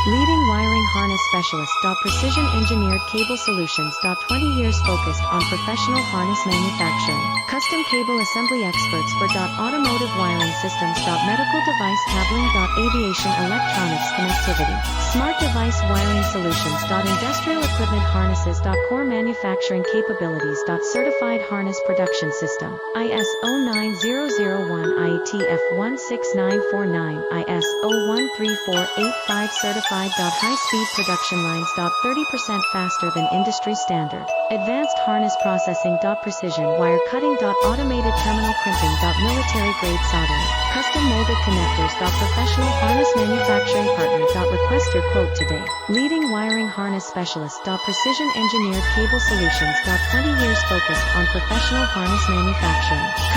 Leading wiring harness specialist. Precision engineered cable solutions. 20 years focused on professional harness manufacturing. Custom cable assembly experts for automotive wiring systems. Medical device cabling. Aviation electronics connectivity. Smart device wiring solutions. Industrial equipment harnesses. Core manufacturing capabilities. Certified harness production system. ISO 9001 IATF 16949 ISO 13485 certified. High-speed production lines. 30% faster than industry standard. Advanced harness processing. Precision wire cutting. Automated terminal crimping. Military grade soldering. Custom molded connectors. Professional harness manufacturing partner. Request your quote today. Leading wiring harness specialist. Precision engineered cable solutions. 20 years focused on professional harness manufacturing.